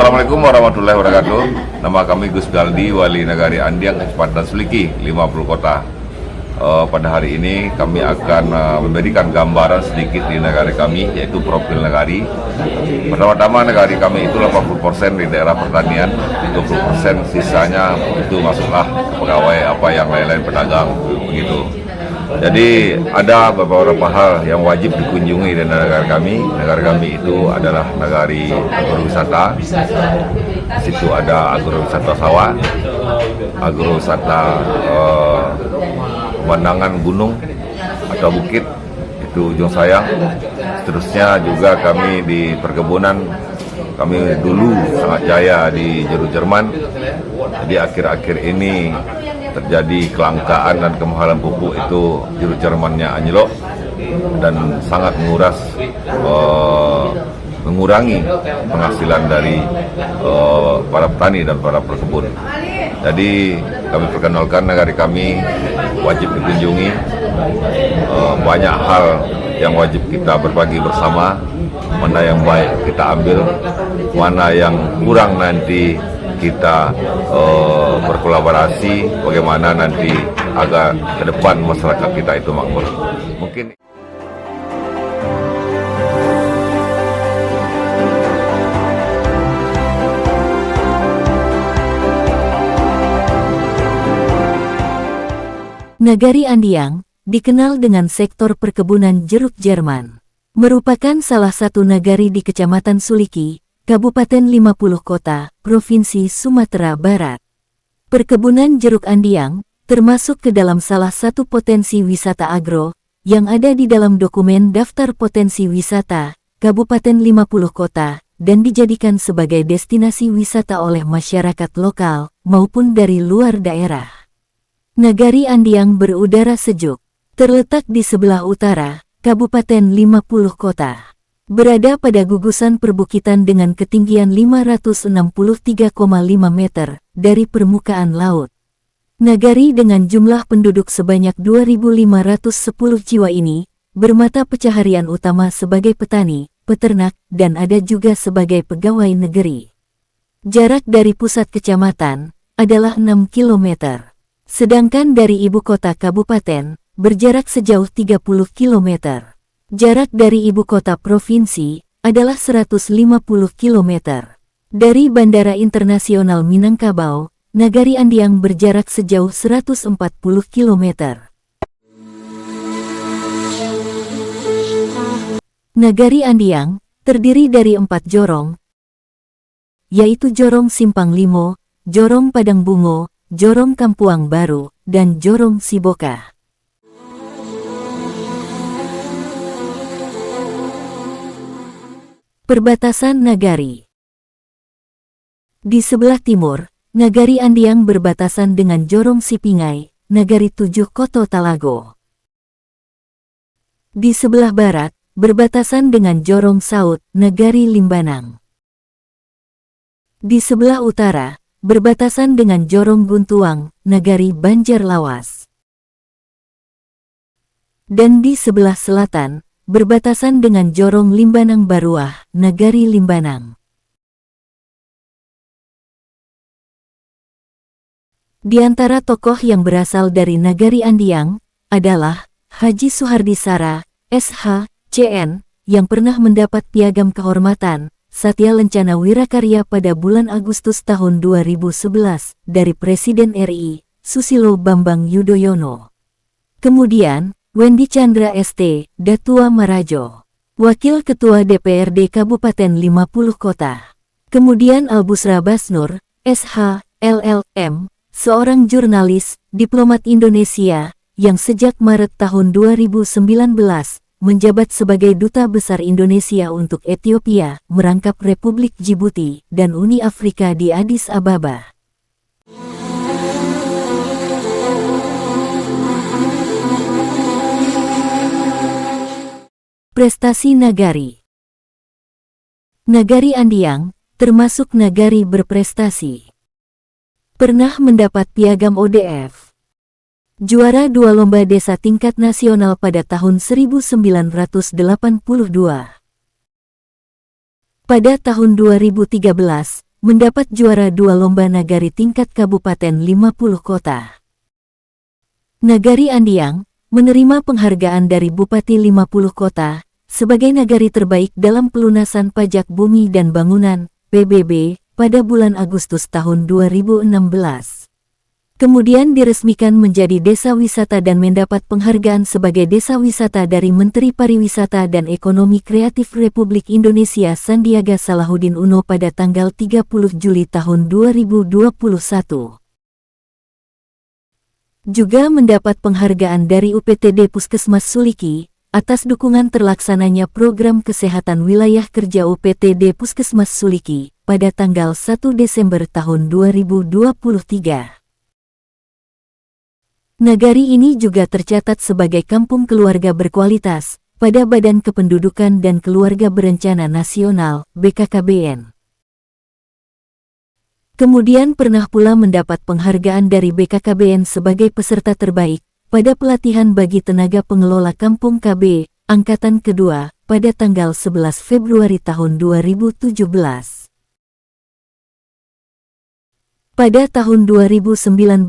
Assalamualaikum warahmatullahi wabarakatuh. Nama kami Gus Galdi, Wali Nagari Andiang, Kecamatan Suliki, 50 kota. Pada hari ini kami akan memberikan gambaran sedikit di negari kami, yaitu profil negari. Pertama-tama negari kami itu 80% di daerah pertanian, 20% sisanya itu masuklah pegawai yang lain-lain pedagang begitu. Jadi ada beberapa hal yang wajib dikunjungi di negara kami. Negara kami itu adalah negari agrowisata. Situ ada agrowisata sawah, agrowisata pemandangan gunung atau bukit, itu Ujung Sayang. Seterusnya juga kami di perkebunan, kami dulu sangat jaya di Jeruk Jerman. Jadi akhir-akhir ini terjadi kelangkaan dan kemahalan pupuk, itu Jeruk Jermannya anjlok dan sangat mengurangi penghasilan dari para petani dan para perkebun. Jadi kami perkenalkan negari kami wajib dikunjungi. Banyak hal yang wajib kita berbagi bersama, mana yang baik kita ambil, mana yang kurang nanti kita berkolaborasi, bagaimana nanti agar ke depan masyarakat kita itu makmur. Mungkin Nagari Andiang dikenal dengan sektor perkebunan jeruk Jerman. Merupakan salah satu nagari di Kecamatan Suliki, Kabupaten 50 Kota, Provinsi Sumatera Barat. Perkebunan jeruk Andiang termasuk ke dalam salah satu potensi wisata agro yang ada di dalam dokumen Daftar Potensi Wisata Kabupaten 50 Kota dan dijadikan sebagai destinasi wisata oleh masyarakat lokal maupun dari luar daerah. Nagari Andiang berudara sejuk, terletak di sebelah utara Kabupaten 50 Kota. Berada pada gugusan perbukitan dengan ketinggian 563,5 meter dari permukaan laut. Nagari dengan jumlah penduduk sebanyak 2.510 jiwa ini bermata pencaharian utama sebagai petani, peternak, dan ada juga sebagai pegawai negeri. Jarak dari pusat kecamatan adalah 6 km. Sedangkan dari ibu kota kabupaten berjarak sejauh 30 km. Jarak dari ibu kota provinsi adalah 150 km. Dari Bandara Internasional Minangkabau, Nagari Andiang berjarak sejauh 140 km. Nagari Andiang terdiri dari 4 jorong, yaitu Jorong Simpang Limo, Jorong Padang Bungo, Jorong Kampuang Baru, dan Jorong Siboka. Perbatasan Nagari. Di sebelah timur, Nagari Andiang berbatasan dengan Jorong Sipingai, Nagari 7 Koto Talago. Di sebelah barat, berbatasan dengan Jorong Saut, Nagari Limbanang. Di sebelah utara, berbatasan dengan Jorong Guntuang, Nagari Banjar Lawas. Dan di sebelah selatan, berbatasan dengan Jorong Limbanang Baruah, Nagari Limbanang. Di antara tokoh yang berasal dari Nagari Andiang adalah Haji Suhardi Sara, SH, CN, yang pernah mendapat piagam kehormatan Satya Lencana Wirakarya pada bulan Agustus tahun 2011 dari Presiden RI, Susilo Bambang Yudhoyono. Kemudian, Wendy Chandra ST, Datua Marajo, Wakil Ketua DPRD Kabupaten 50 Kota. Kemudian Albusra Basnur, SH, LLM, seorang jurnalis, diplomat Indonesia, yang sejak Maret tahun 2019, menjabat sebagai Duta Besar Indonesia untuk Ethiopia, merangkap Republik Djibouti, dan Uni Afrika di Addis Ababa. Prestasi Nagari. Nagari Andiang termasuk nagari berprestasi. Pernah mendapat piagam ODF. Juara 2 lomba desa tingkat nasional pada tahun 1982. Pada tahun 2013, mendapat juara 2 lomba nagari tingkat kabupaten 50 kota. Nagari Andiang menerima penghargaan dari Bupati 50 kota sebagai nagari terbaik dalam pelunasan pajak bumi dan bangunan (PBB) pada bulan Agustus tahun 2016. Kemudian diresmikan menjadi desa wisata dan mendapat penghargaan sebagai desa wisata dari Menteri Pariwisata dan Ekonomi Kreatif Republik Indonesia Sandiaga Salahuddin Uno pada tanggal 30 Juli tahun 2021. Juga mendapat penghargaan dari UPTD Puskesmas Suliki atas dukungan terlaksananya program kesehatan wilayah kerja UPTD Puskesmas Suliki pada tanggal 1 Desember tahun 2023. Nagari ini juga tercatat sebagai kampung keluarga berkualitas pada Badan Kependudukan dan Keluarga Berencana Nasional (BKKBN). Kemudian pernah pula mendapat penghargaan dari BKKBN sebagai peserta terbaik pada pelatihan bagi tenaga pengelola Kampung KB Angkatan Kedua pada tanggal 11 Februari tahun 2017. Pada tahun 2019,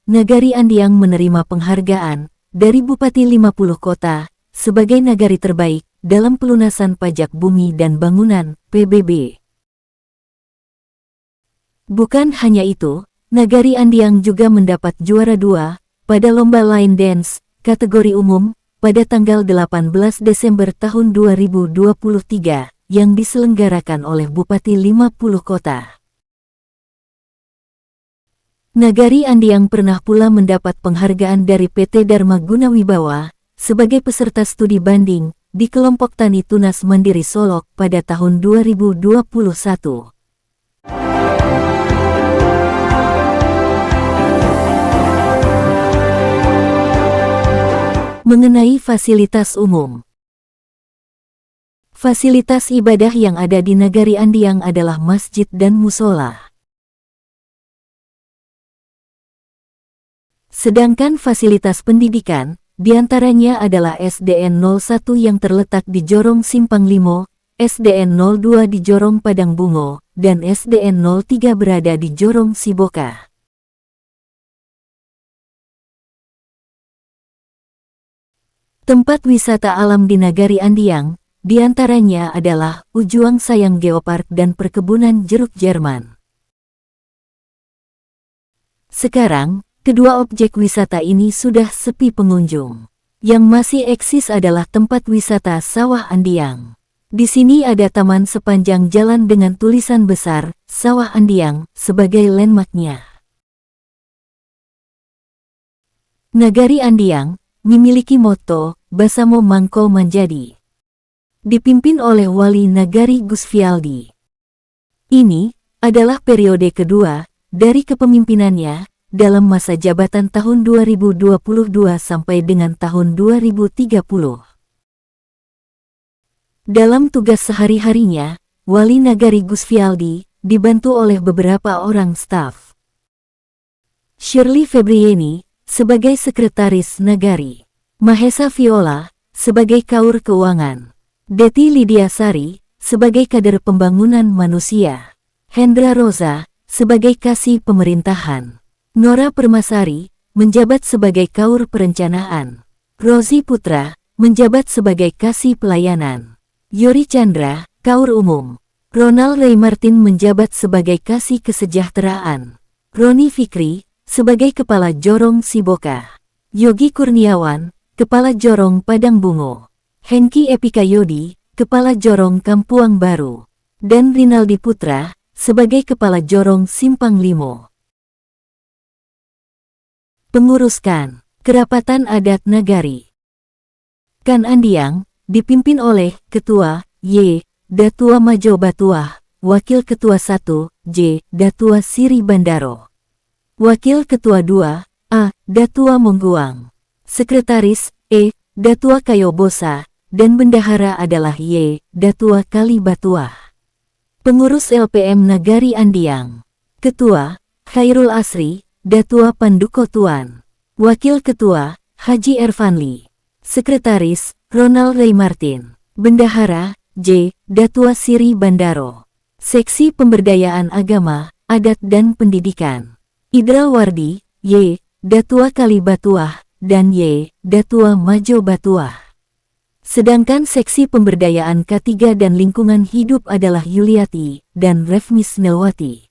Nagari Andiang menerima penghargaan dari Bupati 50 Kota sebagai nagari terbaik dalam pelunasan pajak bumi dan bangunan (PBB). Bukan hanya itu, Nagari Andiang juga mendapat juara 2 pada lomba line dance kategori umum pada tanggal 18 Desember tahun 2023 yang diselenggarakan oleh Bupati 50 Kota. Nagari Andiang pernah pula mendapat penghargaan dari PT Dharma Guna Wibawa sebagai peserta studi banding di kelompok Tani Tunas Mandiri Solok pada tahun 2021. Mengenai fasilitas umum. Fasilitas ibadah yang ada di Nagari Andiang adalah masjid dan musola. Sedangkan fasilitas pendidikan, diantaranya adalah SDN 01 yang terletak di Jorong Simpang Limo, SDN 02 di Jorong Padang Bungo, dan SDN 03 berada di Jorong Siboka. Tempat wisata alam di Nagari Andiang, diantaranya adalah Ujuang Sayang Geopark dan Perkebunan Jeruk Jerman. Sekarang, kedua objek wisata ini sudah sepi pengunjung. Yang masih eksis adalah tempat wisata Sawah Andiang. Di sini ada taman sepanjang jalan dengan tulisan besar, Sawah Andiang, sebagai landmarknya. Nagari Andiang memiliki moto, Basamo Mangko Manjadi. Dipimpin oleh Wali Nagari Gusfialdi. Ini adalah periode kedua dari kepemimpinannya dalam masa jabatan tahun 2022 sampai dengan tahun 2030. Dalam tugas sehari-harinya, Wali Nagari Gusfialdi dibantu oleh beberapa orang staf. Shirley Febrieni sebagai Sekretaris Nagari, Mahesa Viola sebagai Kaur Keuangan, Deti Lydia Sari sebagai Kader Pembangunan Manusia, Hendra Rosa sebagai Kasih Pemerintahan, Nora Permasari menjabat sebagai Kaur Perencanaan, Rozi Putra menjabat sebagai Kasih Pelayanan, Yori Chandra, Kaur Umum, Ronald Ray Martin menjabat sebagai Kasih Kesejahteraan, Roni Fikri sebagai Kepala Jorong Siboka, Yogi Kurniawan, Kepala Jorong Padang Bungo, Hengki Epikayodi, Kepala Jorong Kampuang Baru, dan Rinaldi Putra sebagai Kepala Jorong Simpang Limo. Penguruskan Kerapatan Adat Nagari Kan Andiang dipimpin oleh Ketua Y. Datua Majo Batuah, Wakil Ketua 1 J. Datua Siri Bandaro, Wakil Ketua 2 A. Datua Mongguang, Sekretaris E. Datua Kayobosa, dan Bendahara adalah Y. Datua Kali Batuah. Pengurus LPM Nagari Andiang. Ketua Khairul Asri, Datua Panduko Tuan. Wakil Ketua Haji Ervanli. Sekretaris Ronald Ray Martin. Bendahara J. Datua Siri Bandaro. Seksi Pemberdayaan Agama, Adat dan Pendidikan. Idra Wardi, Y. Datua Kali Batuah, dan Y. Datua Majo Batuah. Sedangkan Seksi Pemberdayaan K3 dan Lingkungan Hidup adalah Yuliati dan Refmis Nelwati.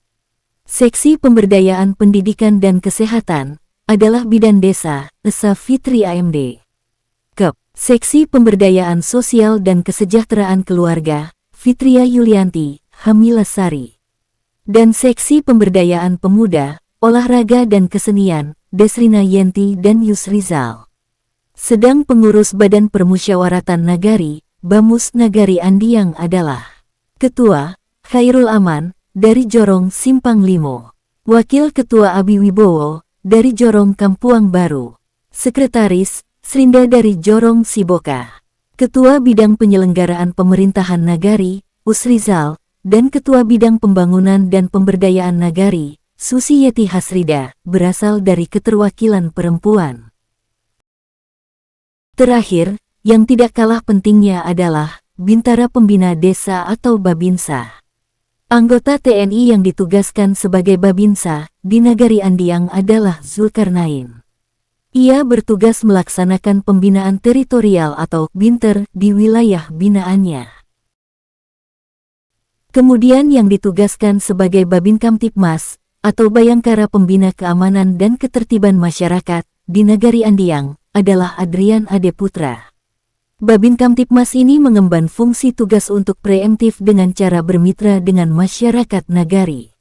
Seksi Pemberdayaan Pendidikan dan Kesehatan adalah Bidan Desa, Esa Fitri AMD. Kep. Seksi Pemberdayaan Sosial dan Kesejahteraan Keluarga, Fitria Yulianti, Hamila Sari. Dan Seksi Pemberdayaan Pemuda, Olahraga dan Kesenian, Desrina Yenti dan Yusrizal. Sedang pengurus Badan Permusyawaratan Nagari, Bamus Nagari Andiang adalah Ketua, Khairul Aman, dari Jorong Simpang Limo. Wakil Ketua Abi Wibowo, dari Jorong Kampuang Baru. Sekretaris, Srinda dari Jorong Siboka. Ketua Bidang Penyelenggaraan Pemerintahan Nagari, Usrizal, dan Ketua Bidang Pembangunan dan Pemberdayaan Nagari, Susi Yeti Hasrida, berasal dari Keterwakilan Perempuan. Terakhir, yang tidak kalah pentingnya adalah Bintara Pembina Desa atau Babinsa. Anggota TNI yang ditugaskan sebagai Babinsa di Nagari Andiang adalah Zulkarnain. Ia bertugas melaksanakan pembinaan teritorial atau Binter di wilayah binaannya. Kemudian yang ditugaskan sebagai Babin Kamtipmas atau Bayangkara Pembina Keamanan dan Ketertiban Masyarakat di Nagari Andiang adalah Adrian Ade Putra. Babin Kamtipmas ini mengemban fungsi tugas untuk preemptif dengan cara bermitra dengan masyarakat Nagari.